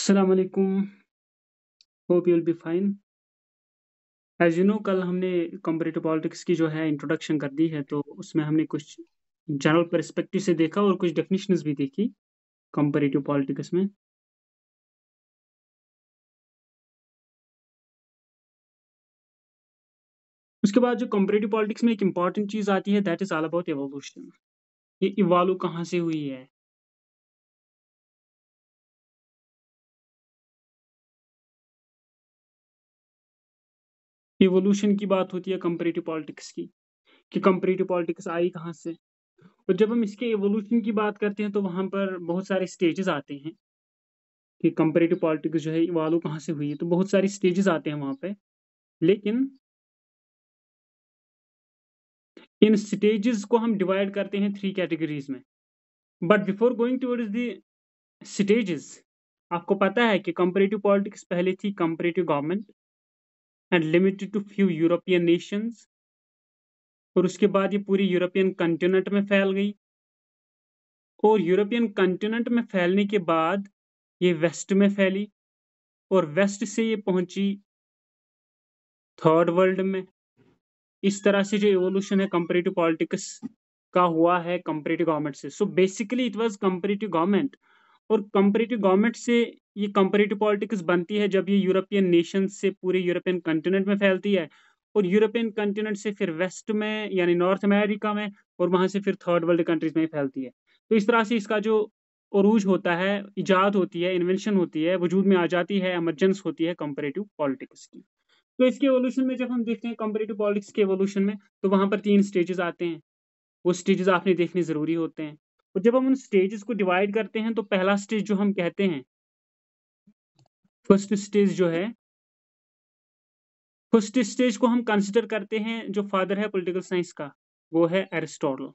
अस्सलाम वालेकुम। Hope you will be fine. As you know कल हमने कंपैरेटिव पॉलिटिक्स की जो है इंट्रोडक्शन कर दी है, तो उसमें हमने कुछ जनरल पर्सपेक्टिव से देखा और कुछ डेफिनेशंस भी देखी कंपैरेटिव पॉलिटिक्स में। उसके बाद जो कंपैरेटिव पॉलिटिक्स में एक इम्पॉर्टेंट चीज़ आती है, that is all about evolution. ये इवॉल्व कहाँ से हुई है। इवोल्यूशन की बात होती है कंपैरेटिव पॉलिटिक्स की, कि कंपैरेटिव पॉलिटिक्स आई कहाँ से। और जब हम इसके एवोल्यूशन की बात करते हैं तो वहाँ पर बहुत सारे स्टेजेस आते हैं कि कंपैरेटिव पॉलिटिक्स जो है इवॉल्व कहाँ से हुई है, तो बहुत सारी स्टेजेस आते हैं वहाँ पे। लेकिन इन स्टेजेस को हम डिवाइड करते हैं 3 कैटेगरीज में। But before going towards the stages, आपको पता है कि कंपैरेटिव पॉलिटिक्स पहले थी comparative government and limited to few European nations, और उसके बाद ये पूरी यूरोपियन कॉन्टिनेंट में फैल गई। और यूरोपियन कॉन्टिनेंट में फैलने के बाद ये वेस्ट में फैली, और वेस्ट से ये पहुंची थर्ड वर्ल्ड में। इस तरह से जो इवोल्यूशन है कंपैरेटिव पॉलिटिक्स का हुआ है कंपैरेटिव गवर्नमेंट से। So basically it was comparative government, और कंपैरेटिव गवर्नमेंट से ये कंपैरेटिव पॉलिटिक्स बनती है जब ये यूरोपियन नेशन से पूरे यूरोपियन कॉन्टिनेंट में फैलती है, और यूरोपियन कॉन्टिनेंट से फिर वेस्ट में यानी नॉर्थ अमेरिका में, और वहां से फिर थर्ड वर्ल्ड कंट्रीज में फैलती है। तो इस तरह से इसका जो उरूज होता है, इजाद होती है, इन्वेंशन होती है, वजूद में आ जाती है, एमरजेंस होती है कंपैरेटिव पॉलिटिक्स की। तो इसके एवोल्यूशन में जब हम देखते हैं कंपैरेटिव पॉलिटिक्स के एवोल्यूशन में, तो वहां पर 3 स्टेजेस आते हैं। वो स्टेजेस आपने देखने ज़रूरी होते हैं। और जब हम उन स्टेजेस को डिवाइड करते हैं, तो पहला स्टेज जो हम कहते हैं, फर्स्ट स्टेज जो है, फर्स्ट स्टेज को हम कंसिडर करते हैं जो फादर है पॉलिटिकल साइंस का, वो है एरिस्टोटल।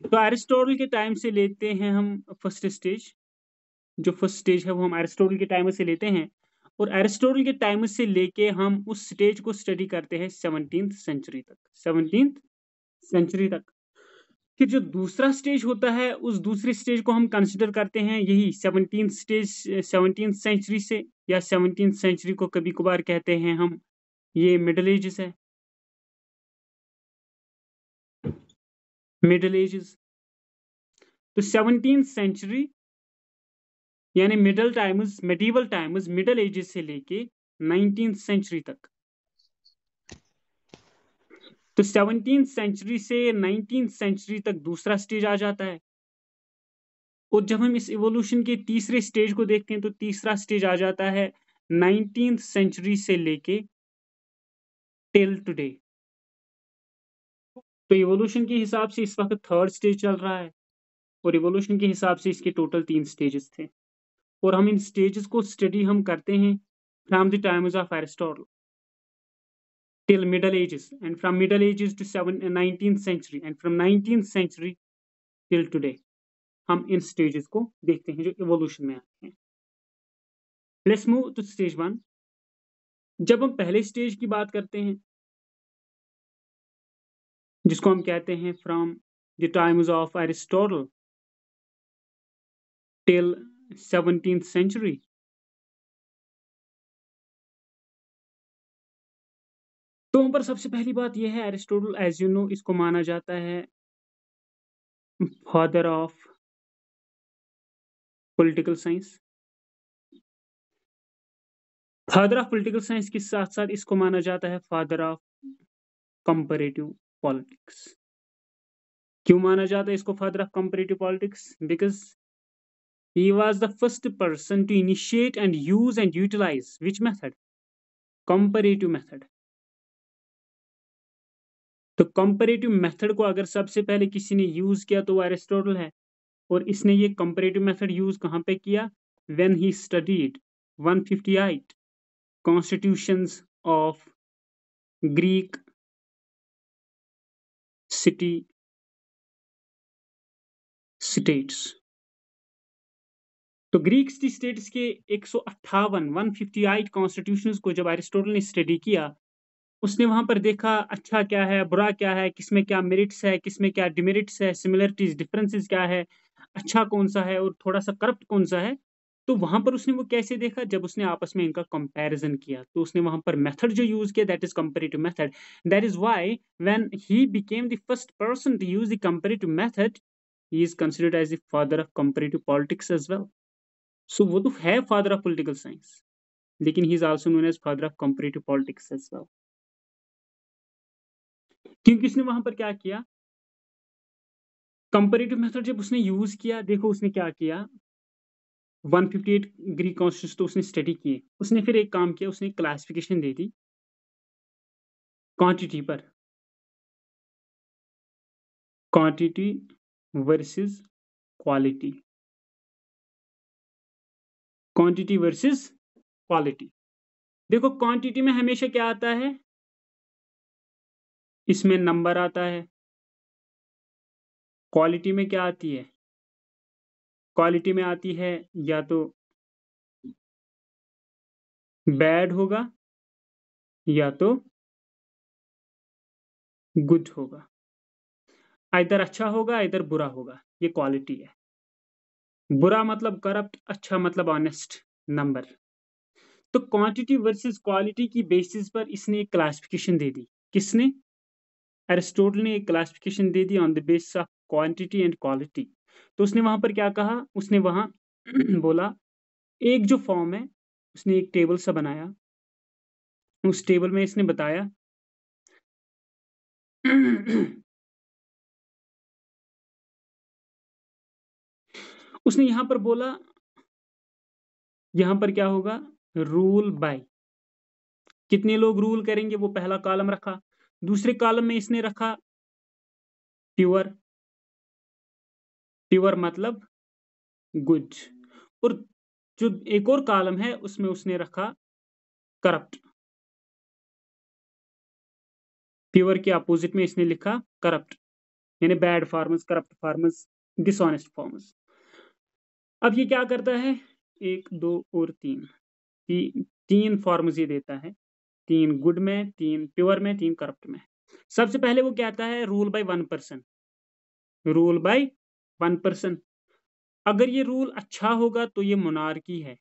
तो एरिस्टोटल के टाइम से लेते हैं हम फर्स्ट स्टेज। जो फर्स्ट स्टेज है वो हम एरिस्टोटल के टाइम से लेते हैं, और एरिस्टोटल के टाइम से लेके हम उस स्टेज को स्टडी करते हैं 17th सेंचुरी तक। 17th सेंचुरी तक। फिर जो दूसरा स्टेज होता है, उस दूसरे स्टेज को हम कंसिडर करते हैं यही 17th स्टेज, 17th सेंचुरी से, या 17th सेंचुरी को कभी कभार कहते हैं हम ये मिडल एजेस है, मिडल एजेस। तो 17th सेंचुरी यानी middle times, medieval times, middle edges से लेके 19th सेंचुरी तक। तो 17th सेंचुरी से 19th सेंचुरी तक दूसरा स्टेज आ जाता है। और जब हम इस इवोल्यूशन के तीसरे स्टेज को देखते हैं, तो तीसरा स्टेज आ जाता है 19th सेंचुरी से लेके टिल टुडे। तो इवोल्यूशन के हिसाब से इस वक्त थर्ड स्टेज चल रहा है, और इवोल्यूशन के हिसाब से इसके टोटल 3 स्टेजेस थे। और हम इन स्टेजेस को स्टडी हम करते हैं from the times of Aristotle till middle ages, and from middle ages to 19th century, and from 19th century till today हम इन स्टेजेस को देखते हैं जो इवोल्यूशन में आते हैं। Let's move to stage 1। जब हम पहले स्टेज की बात करते हैं, जिसको हम कहते हैं from the times of Aristotle till 17th century, तो वहां पर सबसे पहली बात यह है, एरिस्टोटल एज यू नो इसको माना जाता है father of political science. Father of political science के साथ साथ इसको माना जाता है फादर ऑफ कंपैरेटिव पॉलिटिक्स। क्यों माना जाता है इसको father of comparative politics? Because he was the first person to initiate and use and utilize which method? Comparative method। तो कंपैरेटिव मेथड को अगर सबसे पहले किसी ने यूज किया तो वो एरिस्टोटल है। और इसने ये कंपैरेटिव मेथड यूज कहाँ पे किया? When he studied 158 constitutions of Greek city states. तो ग्रीक सिटी स्टेट्स के 158 कॉन्स्टिट्यूशंस को जब एरिस्टोटल ने स्टडी किया, उसने वहां पर देखा अच्छा क्या है, बुरा क्या है, किसमें क्या मेरिट्स है, किसमें क्या डिमेरिट्स है, सिमिलरिटीज डिफरेंसेस क्या है, अच्छा कौन सा है और थोड़ा सा करप्ट कौन सा है। तो वहां पर उसने वो कैसे देखा, जब उसने आपस में इनका कंपैरिजन किया तो उसने वहां पर मेथड जो यूज किया that is comparative method. That is why when he became the first person to use the comparative method he is considered as the father of comparative politics as well. So वो तो है father of political science, लेकिन he is also known as father of comparative politics as well. क्योंकि उसने वहां पर क्या किया, कंपैरेटिव मेथड जब उसने यूज किया, देखो उसने क्या किया, 158 ग्रीक कॉन्स्टिट्यूशन तो उसने स्टडी किए. उसने फिर एक काम किया, उसने क्लासिफिकेशन दे दी क्वांटिटी पर, quantity versus quality, quantity versus quality. देखो क्वांटिटी में हमेशा क्या आता है, इसमें नंबर आता है. क्वालिटी में क्या आती है, क्वालिटी में आती है या तो बैड होगा या तो गुड होगा, इधर अच्छा होगा इधर बुरा होगा. ये क्वालिटी है. बुरा मतलब करप्ट, अच्छा मतलब ऑनेस्ट नंबर. तो क्वांटिटी वर्सेस क्वालिटी की बेसिस पर इसने एक क्लासिफिकेशन दे दी. किसने, एरिस्टोटल ने एक classification they the on the basis of quantity and quality. तो उसने वहां पर क्या कहा, उसने वहां बोला एक जो फॉर्म है, उसने एक टेबल सा बनाया. उस टेबल में इसने बताया उसने यहां पर बोला, यहां पर क्या होगा, रूल बाय, कितने लोग रूल करेंगे वो पहला कॉलम रखा. दूसरे कॉलम में इसने रखा प्योर, प्योर मतलब गुड. और जो एक और कॉलम है उसमें उसने रखा करप्ट. प्योर के अपोजिट में इसने लिखा करप्ट, यानी bad farmers, corrupt farmers, dishonest farmers. अब ये क्या करता है, एक दो और तीन, तीन फार्मर्स ये देता है, तीन गुड में, तीन प्योर में, तीन करप्ट में. सबसे पहले वो कहता है रूल बाय 1%, रूल बाय 1%. अगर ये रूल अच्छा होगा तो ये मोनार्की है,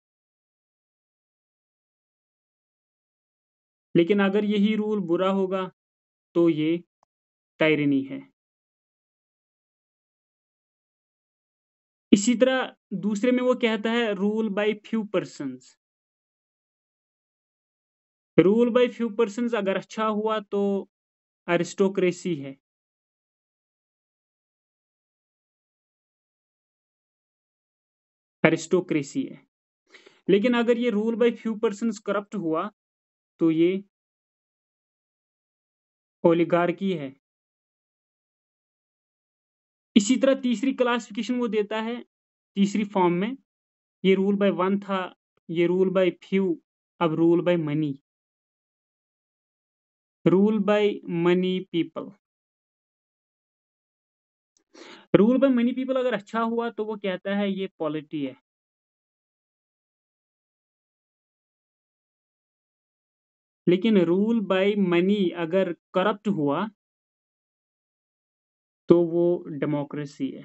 लेकिन अगर यही रूल बुरा होगा तो ये टायरनी है. इसी तरह दूसरे में वो कहता है rule by few persons, rule by few persons अगर अच्छा हुआ तो अरिस्टोक्रेसी है. अरिस्टोक्रेसी है. लेकिन अगर ये rule by few persons corrupt हुआ तो ये ओलिगार्की है. इसी तरह तीसरी क्लासिफिकेशन वो देता है तीसरी फॉर्म में, ये रूल बाय वन था, ये रूल बाय फ्यू, अब rule by money, rule by money people. Rule by money people अगर अच्छा हुआ तो वो कहता है ये पॉलिटी है. लेकिन रूल बाय मनी अगर करप्ट हुआ तो वो डेमोक्रेसी है.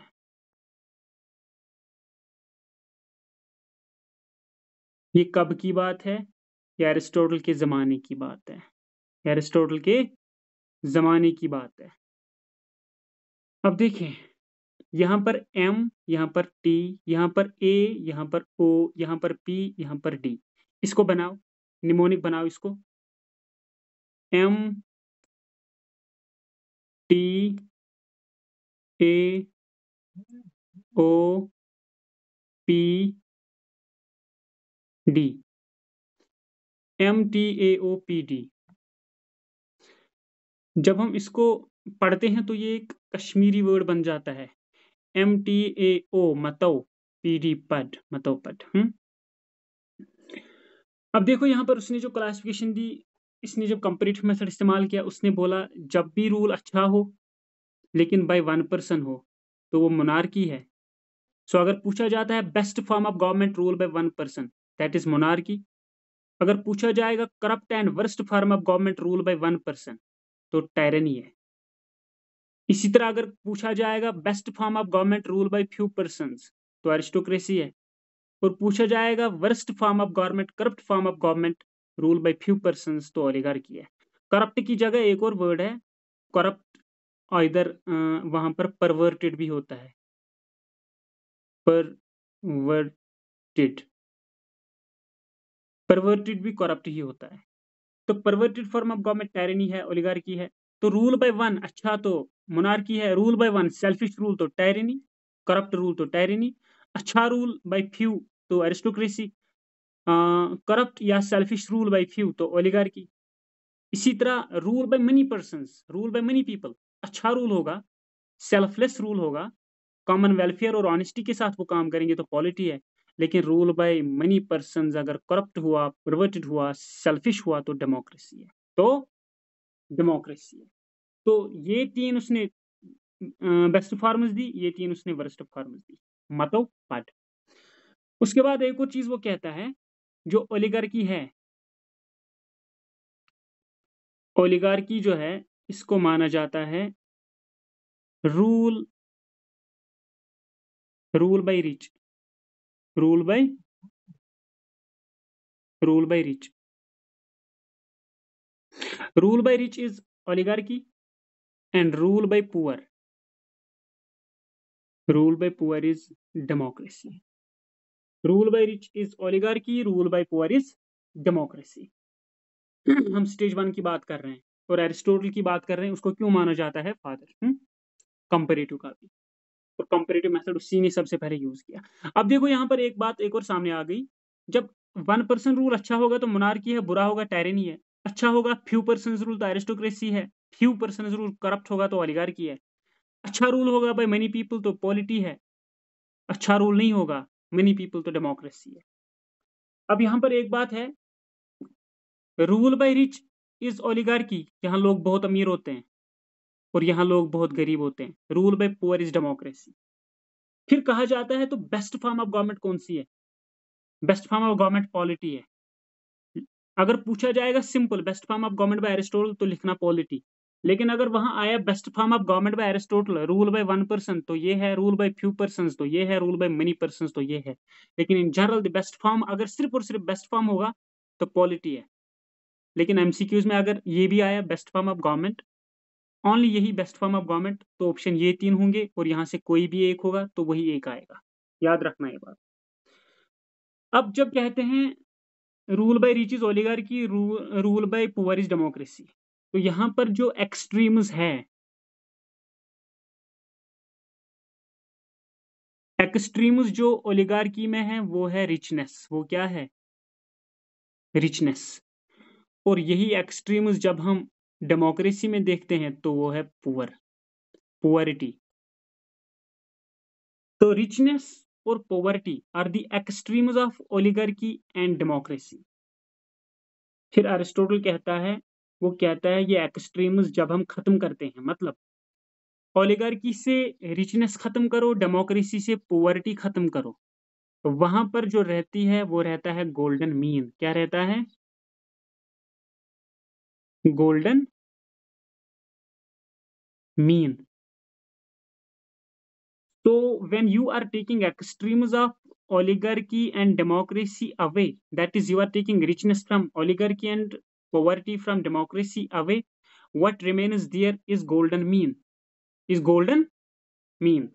ये कब की बात है, ये एरिस्टोटल के ज़माने की बात है, एरिस्टोटल के ज़माने की बात है. अब देखें, यहाँ पर M, यहाँ पर T, यहाँ पर A, यहाँ पर O, यहाँ पर P, यहाँ पर D. इसको बनाओ, निमोनिक बनाओ इसको, M T A O P D, MTAOPD. जब हम इसको पढ़ते हैं तो ये एक कश्मीरी वर्ड बन जाता है, MTAO मतौ, PD पद, मतौ पद. अब देखो यहाँ पर उसने जो क्लासिफिकेशन दी, इसने जब कंपैरेटिव मेथड इस्तेमाल किया, उसने बोला जब भी रूल अच्छा हो लेकिन बाय 1% हो तो वो मोनार्की है. सो अगर पूछा जाता है best form of government rule by 1%, that is monarchy. अगर पूछा जाएगा corrupt and worst form of government rule by 1%, तो टायरनी है. इसी तरह अगर पूछा जाएगा best form of government rule by few persons, तो एरिस्टोक्रेसी है. और पूछा जाएगा worst form of government, corrupt form of government rule by few persons, तो ओलिगार्की है। करप्ट की जगह एक और वर्ड है करप्ट, और इधर वहां पर परवर्टेड भी होता है, परवर्टेड, परवर्टेड भी करप्ट ही होता है। तो perverted form of government tyranny है, ओलिगार्की है। तो रूल बाय वन अच्छा तो मोनार्की है, rule by one selfish rule तो टायरनी, करप्ट रूल तो टायरनी, अच्छा रूल बाय फ्यू तो एरिस्टोक्रेसी, करप्ट या सेल्फिश रूल बाय फ्यू तो ओलिगार्की। इसी तरह rule by money persons, rule by money people, अच्छा रूल होगा, सेल्फलेस रूल होगा, कॉमन वेलफेयर और ऑनेस्टी के साथ वो काम करेंगे तो पॉलिटी है। लेकिन रूल बाय मनी पर्सन्स अगर करप्ट हुआ, परवर्टेड हुआ, सेल्फिश हुआ तो डेमोक्रेसी है, तो डेमोक्रेसी है। तो ये तीन उसने बेस्ट फॉर्म्स दी, ये तीन उसने वर्स्ट फॉर्म्स दी, मतो पद। उसके बाद एक और चीज वो कहता है, जो ओलिगार्की है, ओलिगार्की जो है इसको माना जाता है rule, rule by rich, rule by, rule by rich, rule by rich is oligarchy and rule by poor, rule by poor is democracy, rule by rich is oligarchy, rule by poor is democracy। हम stage one की बात कर रहे हैं और Aristotle की बात कर रहे हैं, उसको क्यों माना जाता है फादर, कंपेरेटिव का भी, और कंपेरेटिव मेथड उसी ने सबसे पहले यूज किया। अब देखो यहाँ पर एक बात एक और सामने आ गई, जब वन पर्सन रूल अच्छा होगा तो मोनार्की है, बुरा होगा टायरनी है, अच्छा होगा फ्यू पर्सन रूल तो एरिस्टोक्रेसी है, फ्यू पर्सन रूल करप्ट होगा तो ओलिगार्की है, अच्छा रूल होगा बाय मेनी पीपल तो पॉलिटी है, अच्छा रूल नहीं होगा मेनी पीपल तो डेमोक्रेसी है। अब यहां पर एक बात है, rule by rich is oligarchy, यहाँ लोग बहुत अमीर होते हैं और यहाँ लोग बहुत गरीब होते हैं, rule by poor is democracy. फिर कहा जाता है तो बेस्ट फॉर्म ऑफ गवर्नमेंट कौन सी है, best form of government polity है। अगर पूछा जाएगा simple best form of government by Aristotle तो लिखना पॉलिटी, लेकिन अगर वहां आया best form of government by Aristotle rule by one person तो ये है, रूल बाय फ्यू पर्सन तो ये है, रूल बाय मेनी पर्सन तो ये है। लेकिन in general the best form अगर सिर्फ और सिर्फ बेस्ट फॉर्म होगा तो पॉलिटी है। लेकिन एमसीक्यूज में अगर ये भी आया best form of government, only यही बेस्ट फॉर्म ऑफ गवर्नमेंट, तो ऑप्शन ये तीन होंगे और यहाँ से कोई भी एक होगा तो वही एक आएगा, याद रखना ये बात। अब जब कहते हैं rule by rich is oligarchy, rule by poor is democracy, तो यहाँ पर जो एक्सट्रीम्स है, एक्सट्रीम्स जो ओलिगार्की में है वो है रिचनेस, वो क्या है, रिचनेस। और यही एक्सट्रीम्स जब हम डेमोक्रेसी में देखते हैं तो वो है पुअर, पुअरिटी। तो रिचनेस और poverty are the extremes of oligarchy and democracy. फिर अरिस्टोटल कहता है, वो कहता है ये एक्सट्रीम्स जब हम खत्म करते हैं, मतलब ओलिगार्की से रिचनेस खत्म करो, डेमोक्रेसी से पॉवर्टी खत्म करो, तो वहां पर जो रहती है वो रहता है गोल्डन मीन। क्या रहता है, golden mean. So when you are taking extremes of oligarchy and democracy away, that is you are taking richness from oligarchy and poverty from democracy away, what remains there is golden mean, is golden mean।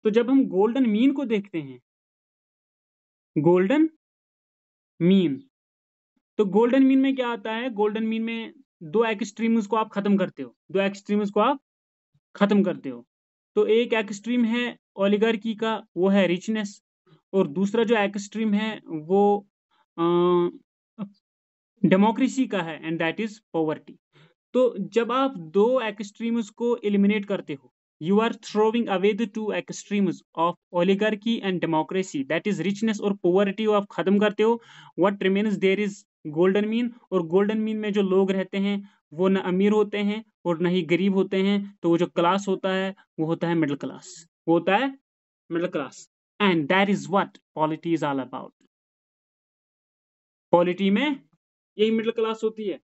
तो जब हम golden mean को देखते हैं, golden mean, तो golden mean में क्या आता है, गोल्डन मीन में दो एक्सट्रीम्स को आप खत्म करते हो, दो एक्सट्रीम्स को आप खत्म करते हो। तो एक एक्सट्रीम है ओलिगार्की का, वो है रिचनेस, और दूसरा जो एक्सट्रीम है वो डेमोक्रेसी का है, एंड दैट इज पॉवर्टी। तो जब आप दो एक्सट्रीम्स को एलिमिनेट करते हो, you are throwing away the two extremes of oligarchy and democracy, that is richness और पॉवर्टी आप खत्म करते हो, what remains there is golden mean. और गोल्डन मीन में जो लोग रहते हैं वो न अमीर होते हैं और न ही गरीब होते हैं, तो वो जो क्लास होता है वो होता है मिडिल क्लास, वो होता है middle class, and that is what polity is all about. Polity में यही मिडिल क्लास होती है।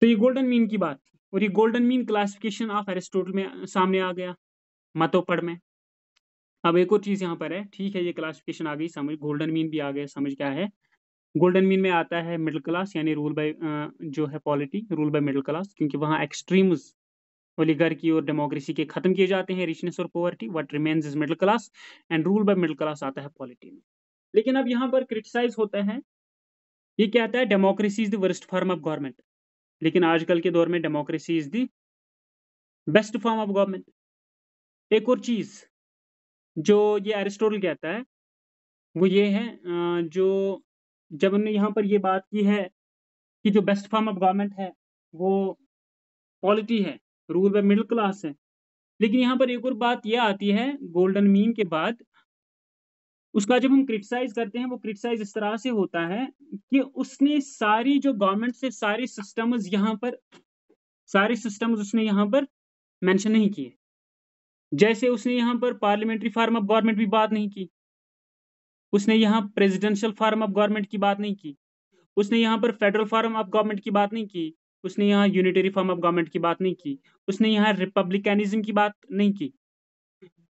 तो ये गोल्डन मीन की बात थी, और ये golden mean classification of Aristotle में सामने आ गया मतोपढ़ में। अब एक और चीज यहाँ पर है, ठीक है, ये क्लासिफिकेशन आ गई समझ, गोल्डन मीन भी आ गया समझ क्या है। गोल्डन मीन में आता है मिडिल क्लास, यानी रूल बाय जो है polity rule by middle class, क्योंकि वहाँ एक्सट्रीम्स ओलिगार्की और डेमोक्रेसी के खत्म किए जाते हैं, रिचनेस और poverty, what remains is middle class, and rule by middle class आता है पॉलिटी में। लेकिन अब यहाँ पर क्रिटिसाइज होता है, ये क्या आता है, democracy is the worst form of government, लेकिन आजकल के दौर में democracy is the best form of government. एक और चीज जो ये एरिस्टोटल कहता है वो ये है, जो जब हमने यहाँ पर ये बात की है कि जो बेस्ट फॉर्म ऑफ गवर्नमेंट है वो पॉलिटी है, रूल बाय मिडिल क्लास है। लेकिन यहाँ पर एक और बात यह आती है गोल्डन मीन के बाद, उसका जब हम क्रिटिसाइज करते हैं वो क्रिटिसाइज इस तरह से होता है कि उसने सारी जो गवर्नमेंट से सारे सिस्टम्स उसने यहाँ पर मेंशन नहीं किए। जैसे उसने यहाँ पर पार्लियामेंट्री फॉर्म ऑफ गवर्नमेंट भी बात नहीं की, उसने यहाँ प्रेसिडेंशियल फॉर्म ऑफ गवर्नमेंट की बात नहीं की, उसने यहाँ पर फेडरल फॉर्म ऑफ गवर्नमेंट की बात नहीं की, उसने यहाँ यूनिटरी फॉर्म ऑफ गवर्नमेंट की बात नहीं की, उसने यहाँ रिपब्लिकनिज्म की बात नहीं की।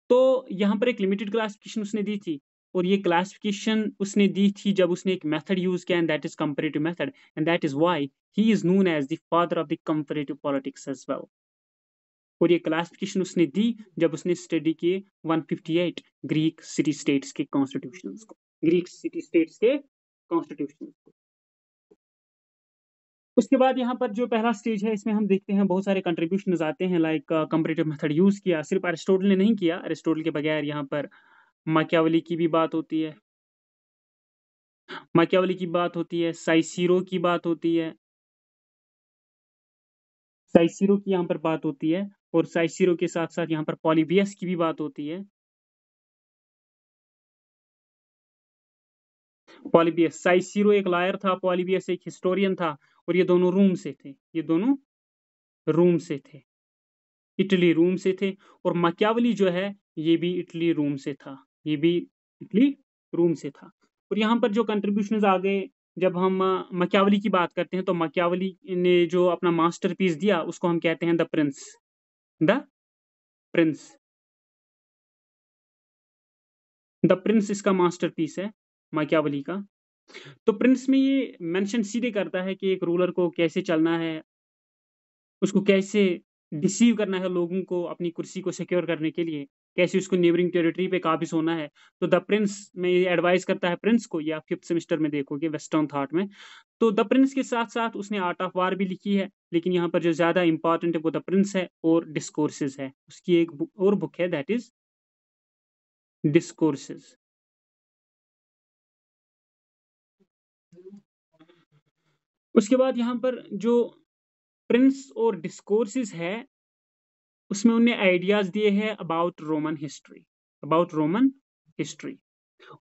तो यहाँ पर एक लिमिटेड क्लासिफिकेशन उसने दी थी, और ये क्लासिफिकेशन उसने दी थी जब उसने एक मेथड यूज किया, and that is comparative method, and that is why he is known as the father of the comparative politics as well. और ये क्लासिफिकेशन उसने दी जब उसने स्टडी किए 158 ग्रीक सिटी स्टेट्स के कॉन्स्टिट्यूशंस को, ग्रीक सिटी स्टेट्स के कॉन्स्टिट्यूशन को। उसके बाद यहाँ पर जो पहला स्टेज है इसमें हम देखते हैं बहुत सारे कंट्रीब्यूशंस आते हैं, लाइक कंपैरेटिव मेथड यूज किया, सिर्फ एरिस्टोटल ने नहीं किया, एरिस्टोटल के बगैर यहाँ पर माकियावेली की भी बात होती है, माकियावेली की बात होती है, साइसीरो की बात होती है, साइसीरो की यहाँ पर बात होती है, और साइसीरो के साथ साथ यहाँ पर पॉलीबियस की भी बात होती है। पॉलीबियस, साइसीरो एक लायर था, पॉलीबियस एक हिस्टोरियन था, और ये दोनों रूम से थे, ये दोनों रूम से थे, इटली रूम से थे। और मकियावली जो है ये भी इटली रूम से था, ये भी इटली रूम से था। और यहाँ पर जो कंट्रीब्यूशन आ गए, जब हम मकियावली की बात करते हैं तो मकियावली ने जो अपना मास्टरपीस दिया उसको हम कहते हैं the Prince, the Prince, the Prince इसका मास्टरपीस है मकियावली का। तो प्रिंस में ये मेंशन सीधे करता है कि एक रूलर को कैसे चलना है, उसको कैसे डिसीव करना है लोगों को अपनी कुर्सी को सिक्योर करने के लिए, कैसे उसको नेबरिंग टेरिटरी पे काबिज होना है। तो द प्रिंस में ये एडवाइस करता है प्रिंस को, या 5th सेमेस्टर में देखोगे वेस्टर्न थॉट में। तो द प्रिंस के साथ साथ उसने आर्ट ऑफ वार भी लिखी है, लेकिन यहाँ पर जो ज्यादा इंपॉर्टेंट है वो द प्रिंस है, और डिस्कोर्सेज है, उसकी एक और बुक है दैट इज डिस्कोर्सेज। उसके बाद यहाँ पर जो प्रिंस और डिस्कोर्सेज है उसमें उन्हें आइडियाज दिए हैं about Roman history, about Roman history.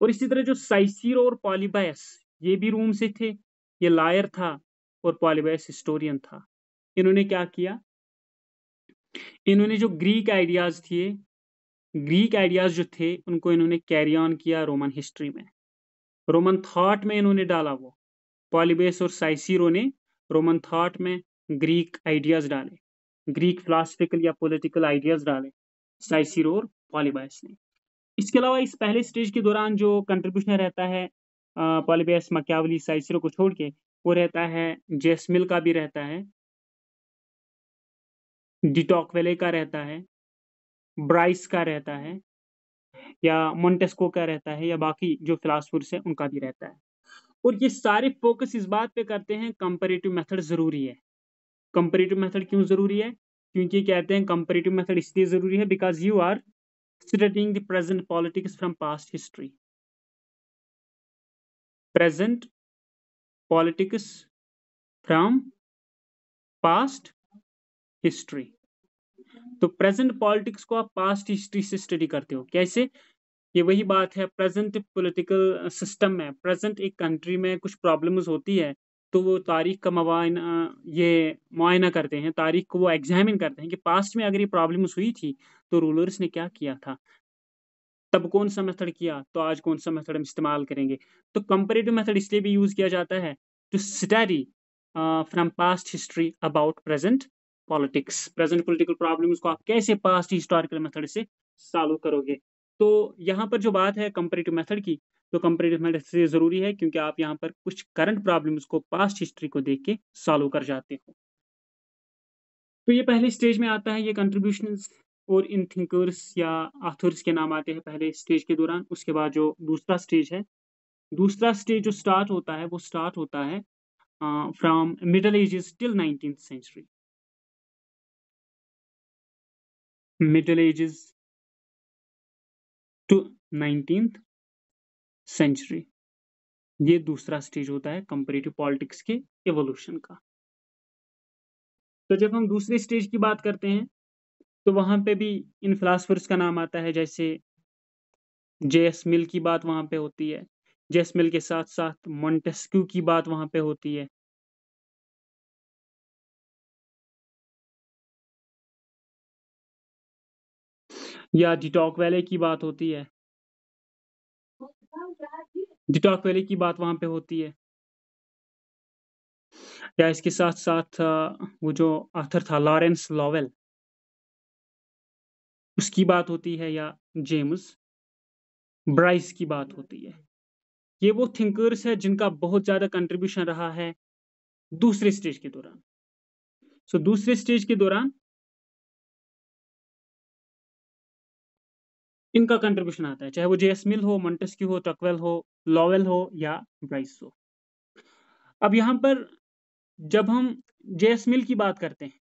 और इसी तरह जो साइसीरो और पॉलीबायस, ये भी रोम से थे, ये लायर था और पॉलीबायस हिस्टोरियन था। इन्होंने क्या किया, इन्होंने जो ग्रीक आइडियाज जो थे उनको इन्होंने कैरी ऑन किया रोमन हिस्ट्री में, रोमन थॉट में इन्होंने डाला। वो पॉलीबायस और साइसीरो ने रोमन थॉट में ग्रीक आइडियाज डाले, ग्रीक फिलोसफिकल या पॉलिटिकल आइडियाज डाले, साइसीरो और पॉलीबायस ने। इसके अलावा इस पहले स्टेज के दौरान जो कंट्रीब्यूशन रहता है पॉलीबियस, मकियावली, साइसीरो को छोड़ के, वो रहता है जेसमिल का भी रहता है, डिटॉकवेले का रहता है, ब्राइस का रहता है, या मोंटेस्को का रहता है, या बाकी जो फिलासफर्स हैं उनका भी रहता है। और ये सारे फोकस इस बात पे करते हैं कंपैरेटिव मेथड जरूरी है। कंपैरेटिव मेथड क्यों जरूरी है, क्योंकि कहते हैं कंपैरेटिव मेथड इसलिए जरूरी है because you are studying the present politics from past history, present politics from past history. तो प्रेजेंट पॉलिटिक्स को आप पास्ट हिस्ट्री से स्टडी करते हो, कैसे, ये वही बात है, प्रेजेंट पॉलिटिकल सिस्टम में, प्रेजेंट एक कंट्री में कुछ प्रॉब्लम्स होती है तो वो तारीख का मुआयना करते हैं, तारीख को वो एग्जामिन करते हैं कि पास्ट में अगर ये प्रॉब्लम्स हुई थी तो रूलर्स ने क्या किया था, तब कौन सा मेथड किया, तो आज कौन सा मेथड हम इस्तेमाल करेंगे। तो कंपैरेटिव मेथड इसलिए भी यूज किया जाता है to study from past history about present politics, present political problems को आप कैसे पास्ट हिस्टोरिकल मेथड से सॉल्व करोगे। तो यहाँ पर जो बात है कंपैरेटिव मेथड की, तो कंपैरेटिव मेथड इसलिए ज़रूरी है क्योंकि आप यहाँ पर कुछ करंट प्रॉब्लम्स को पास्ट हिस्ट्री को देख के सॉल्व कर जाते हो। तो ये पहले स्टेज में आता है ये कंट्रीब्यूशंस और इन थिंकर्स या ऑथर्स के नाम आते हैं पहले स्टेज के दौरान। उसके बाद जो दूसरा स्टेज है, दूसरा स्टेज जो स्टार्ट होता है वो स्टार्ट होता है from middle ages till 19th century. Middle ages to 19th century, ये दूसरा स्टेज होता है कंपैरेटिव पॉलिटिक्स के इवोल्यूशन का। तो जब हम दूसरे स्टेज की बात करते हैं तो वहाँ पे भी इन फिलासफर्स का नाम आता है, जैसे जेएस मिल की बात वहाँ पे होती है। जेएस मिल के साथ-साथ मोंटेस्क्यू की बात वहाँ पे होती है। या डी टॉकवेले की बात होती है। डी टॉकवेले की बात वहाँ पे होती है। या इसके साथ-साथ वो जो ऑथर था लॉरेंस लॉवेल, उसकी बात होती है, या जेम्स ब्राइस की बात होती है। ये वो थिंकर्स हैं जिनका बहुत ज़्यादा कंट्रीब्यूशन रहा है दूसरे स्टेज के दौरान। सो दूसरे स्टेज के दौरान इनका कंट्रीब्यूशन आता है, चाहे वो जेएस मिल हो, मोंटेस्क्यू हो, टॉकवेल हो, लॉवेल हो या ब्राइस हो। अब यहाँ पर जब हम जेएस मिल की बात करते हैं,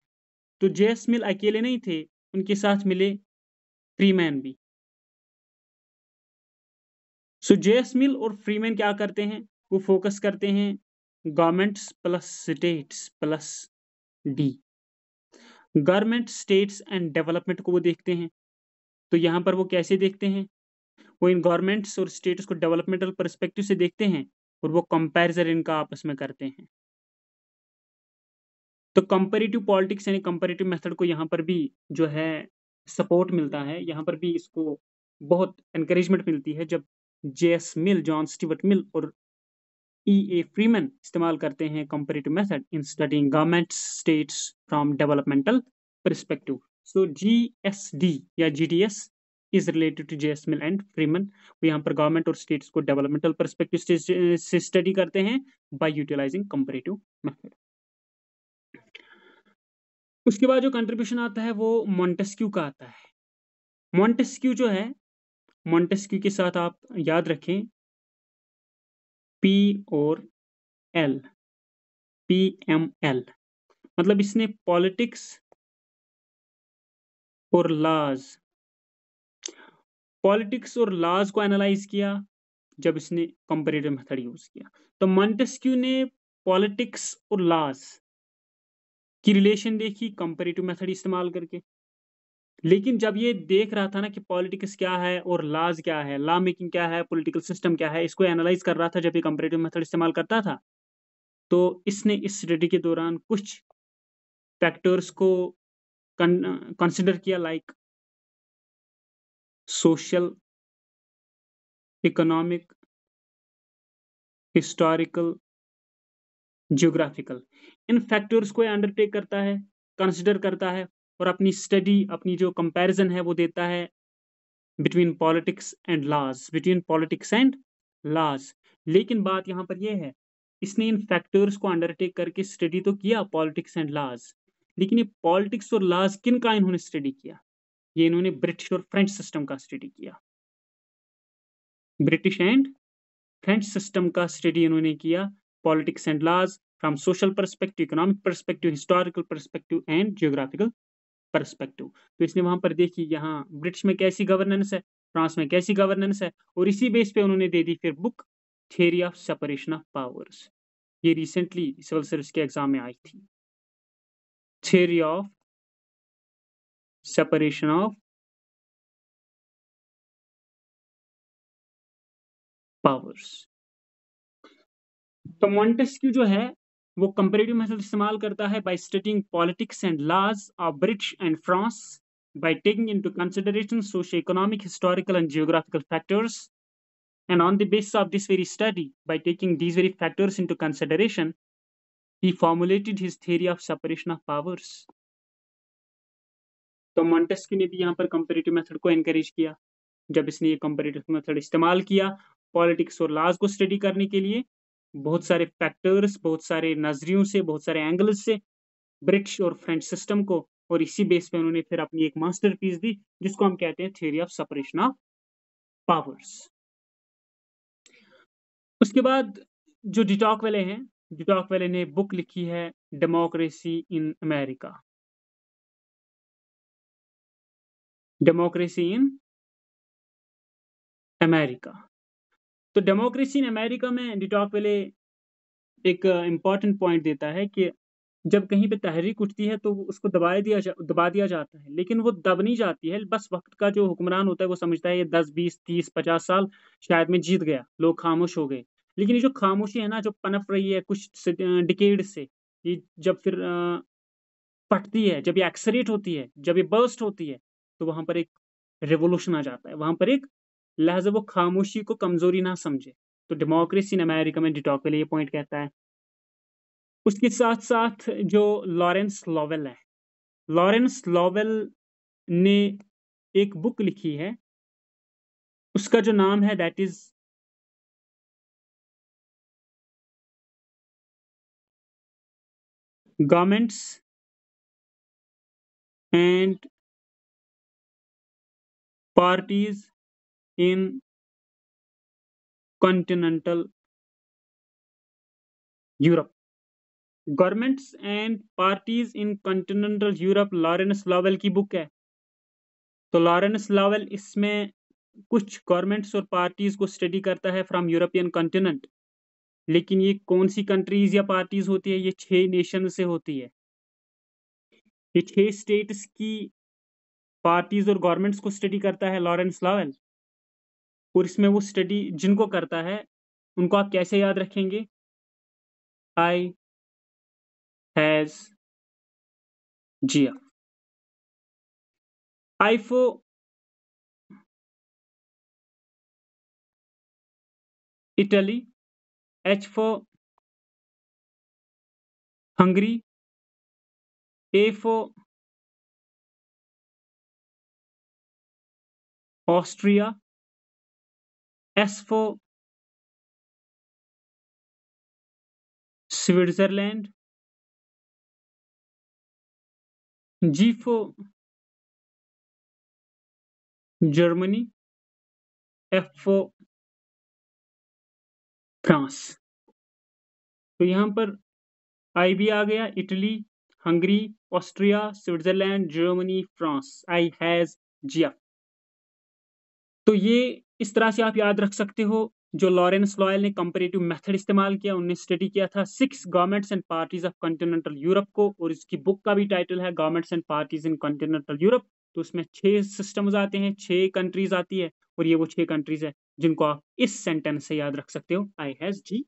तो जेएस मिल अकेले नहीं थे, उनके साथ मिले फ्रीमैन भी। सो जेएस मिल और फ्रीमैन क्या करते हैं, वो फोकस करते हैं governments plus states plus D. Government, states and development को वो देखते हैं। तो यहाँ पर वो कैसे देखते हैं, वो इन गवर्नमेंट्स और स्टेट्स को डेवलपमेंटल पर्सपेक्टिव से देखते हैं और वो कंपैरिजन इनका आपस में करते हैं। तो कंपैरेटिव पॉलिटिक्स यानी कंपैरेटिव मेथड को यहाँ पर भी जो है सपोर्ट मिलता है, यहाँ पर भी इसको बहुत एनकरेजमेंट मिलती है जब JS Mill, John Stuart Mill और ई ए फ्रीमैन इस्तेमाल करते हैं comparative method in studying government states from developmental perspective. So GSD या GDS is related to JS Mill and Freeman. वो यहाँ पर गवर्नमेंट और स्टेट्स को डेवलपमेंटल पर्सपेक्टिव से स्टडी करते हैं बाय यूटिलाइजिंग कंपैरेटिव मेथड। उसके बाद जो कंट्रीब्यूशन आता है वो मोंटेस्क्यू का आता है। मोंटेस्क्यू जो है, मोंटेस्क्यू के साथ आप याद रखें पी और एल, पी एम एल, मतलब इसने पॉलिटिक्स और लॉज, पॉलिटिक्स और लॉज को एनालाइज किया जब इसने कंपैरेटिव मेथड यूज किया। तो मोंटेस्क्यू ने पॉलिटिक्स और लॉज की रिलेशन देखी कंपैरेटिव मेथड इस्तेमाल करके। लेकिन जब ये देख रहा था ना कि पॉलिटिक्स क्या है और लॉज क्या है, लॉ मेकिंग क्या है, पॉलिटिकल सिस्टम क्या है, इसको एनालाइज कर रहा था जब ये कंपैरेटिव मेथड इस्तेमाल करता था, तो इसने इस स्टडी के दौरान कुछ फैक्टर्स को कंसिडर किया, like social, economic, historical, geographical. इन फैक्टर्स को अंडरटेक करता है, कंसिडर करता है और अपनी स्टडी, अपनी जो कंपैरिजन है वो देता है between politics and laws, between politics and laws. लेकिन बात यहाँ पर यह है, इसने इन फैक्टर्स को अंडरटेक करके स्टडी तो किया पॉलिटिक्स एंड लॉज, लेकिन ये पॉलिटिक्स और लॉज किन का इन्होंने स्टडी किया, ये इन्होंने ब्रिटिश और फ्रेंच सिस्टम का स्टडी किया। ब्रिटिश एंड फ्रेंच सिस्टम का स्टडी इन्होंने किया, politics and laws from social perspective, economic perspective, historical perspective and geographical perspective. तो इसने वहां पर देखी यहाँ ब्रिटिश में कैसी गवर्नेंस है, फ्रांस में कैसी गवर्नेंस है, और इसी बेस पे उन्होंने दे दी फिर book theory of separation of powers. ये रिसेंटली सिविल सर्विस के एग्जाम में आई थी, theory of separation of powers. तो मॉन्टेस्क्यू जो है वो कंपैरेटिव मेथड इस्तेमाल करता है by studying politics and laws of British and France by taking into consideration socio-economic, historical, and geographical factors. And on the basis of this very study, by taking these very factors into consideration, he formulated his theory of separation of powers. तो Montesquieu ने भी यहाँ पर comparative method को encourage किया। जब इसने ये कंपैरेटिव मेथड इस्तेमाल किया पॉलिटिक्स और लॉज को स्टडी करने के लिए, बहुत सारे फैक्टर्स, बहुत सारे नजरियों से, बहुत सारे एंगल्स से ब्रिटिश और फ्रेंच सिस्टम को, और इसी बेस पे उन्होंने फिर अपनी एक मास्टरपीस दी जिसको हम कहते हैं theory of separation of powers. उसके बाद जो डिटॉकवेले हैं, डिटॉकवेले ने बुक लिखी है democracy in America. Democracy in America. तो डेमोक्रेसी इन अमेरिका में डिटॉकवेले एक इम्पॉर्टेंट पॉइंट देता है कि जब कहीं पे तहरीक उठती है तो उसको दबा दिया जाता है, लेकिन वो दब नहीं जाती है। बस वक्त का जो हुक्मरान होता है वो समझता है ये 10 20 30 50 साल शायद मैं जीत गया, लोग खामोश हो गए। लेकिन ये जो खामोशी है ना, जो पनप रही है कुछ डिकेड से, ये जब फिर फटती है, जब ये एक्सरेट होती है, जब ये बर्स्ट होती है, तो वहां पर एक रेवोल्यूशन आ जाता है। वहां पर एक, लिहाजा वो खामोशी को कमजोरी ना समझे। तो डेमोक्रेसी इन अमेरिका में डिटॉकवेले ये पॉइंट कहता है। उसके साथ साथ जो लॉरेंस लॉवेल है, लॉरेंस लॉवेल ने एक बुक लिखी है, उसका जो नाम है that is governments and parties in continental Europe. Governments and parties in continental Europe Lawrence Lowell की बुक है। तो लॉरेंस लॉवेल इसमें कुछ गवर्नमेंट्स और पार्टीज को स्टडी करता है फ्रॉम यूरोपियन कॉन्टिनेंट। लेकिन ये कौन सी कंट्रीज या पार्टीज होती है? ये 6 नेशन से होती है। ये 6 स्टेट्स की पार्टीज और गवर्नमेंट्स को स्टडी करता है लॉरेंस लॉवेल। और इसमें वो स्टडी जिनको करता है उनको आप कैसे याद रखेंगे? आई हैज जिया। I for Italy, H for Hungary, A for Austria, S for Switzerland, G for Germany, F for France. तो यहाँ पर आई भी आ गया, Italy, Hungary, Austria, Switzerland, Germany, France. I has जिया। तो ये इस तरह से आप याद रख सकते हो। जो लॉरेंस लॉयल ने कंपैरेटिव मेथड इस्तेमाल किया, उन्होंने स्टडी किया था 6 governments and parties of continental Europe को, और इसकी बुक का भी टाइटल है governments and parties in continental Europe. तो उसमें 6 सिस्टम्स आते हैं, 6 कंट्रीज आती है, और ये वो 6 कंट्रीज है जिनको आप इस सेंटेंस से याद रख सकते हो, आई हैज जी।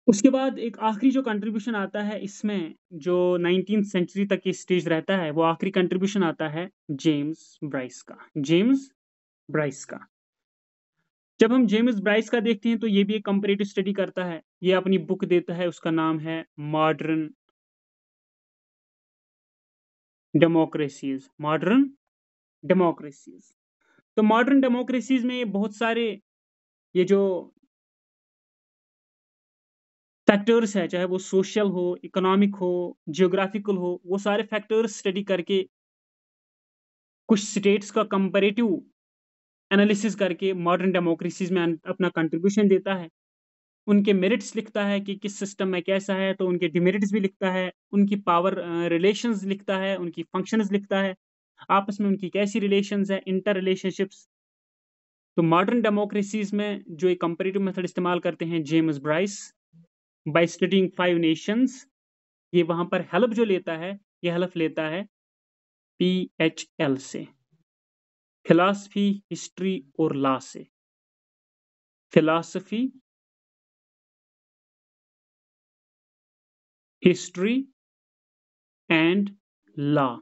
उसके बाद एक आखिरी जो कंट्रीब्यूशन आता है इसमें, जो 19th सेंचुरी तक ये स्टेज रहता है, वो आखिरी कंट्रीब्यूशन आता है जेम्स ब्राइस का। जेम्स ब्राइस का। जब हम जेम्स ब्राइस का देखते हैं तो ये भी एक कंपैरेटिव स्टडी करता है। ये अपनी बुक देता है, उसका नाम है मॉडर्न डेमोक्रेसीज। Modern democracies. तो मॉडर्न डेमोक्रेसीज में बहुत सारे ये जो फैक्टर्स है, चाहे वो सोशल हो, इकोनॉमिक हो, जियोग्राफिकल हो, वो सारे फैक्टर्स स्टडी करके कुछ स्टेट्स का कंपैरेटिव एनालिसिस करके मॉडर्न डेमोक्रेसीज में अपना कंट्रीब्यूशन देता है। उनके मेरिट्स लिखता है कि किस सिस्टम में कैसा है, तो उनके डिमेरिट्स भी लिखता है, उनकी पावर रिलेशंस लिखता है, उनकी फंक्शंस लिखता है, आपस में उनकी कैसी रिलेशंस है, इंटर रिलेशनशिप्स। तो मॉडर्न डेमोक्रेसीज में जो एक कंपैरेटिव मेथड इस्तेमाल करते हैं James Bryce, by studying 5 nations, ये वहां पर हेल्प जो लेता है, ये हेल्प लेता है PHL से, फिलॉसफी, हिस्ट्री और लॉ से। Philosophy, history and law.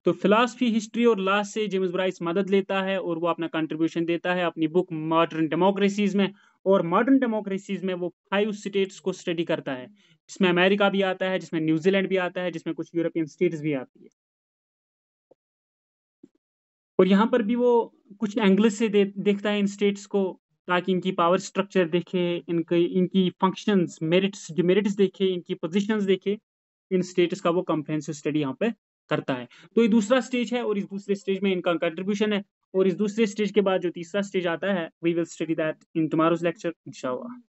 तो फिलॉसफी, हिस्ट्री और लॉ से जेम्स ब्राइस मदद लेता है और वो अपना कंट्रीब्यूशन देता है अपनी बुक मॉडर्न डेमोक्रेसीज में। और मॉडर्न डेमोक्रेसीज में वो 5 स्टेट्स को स्टडी करता है, जिसमें अमेरिका भी आता है, जिसमें न्यूजीलैंड भी आता है, जिसमें कुछ यूरोपियन स्टेट्स भी आती है। और यहाँ पर भी वो कुछ एंगल से देखता है इन स्टेट्स को, ताकि इनकी पावर स्ट्रक्चर देखे, इनकी फंक्शंस, मेरिट्स, डिमेरिट्स देखे, इनकी पोजीशंस देखे। इन स्टेट्स का वो कॉम्प्रिहेंसिव स्टडी यहाँ पे करता है। तो ये दूसरा स्टेज है, और इस दूसरे स्टेज में इनका कंट्रीब्यूशन है। और इस दूसरे स्टेज के बाद जो तीसरा स्टेज आता है, we will study that in tomorrow's lecture इंशाल्लाह।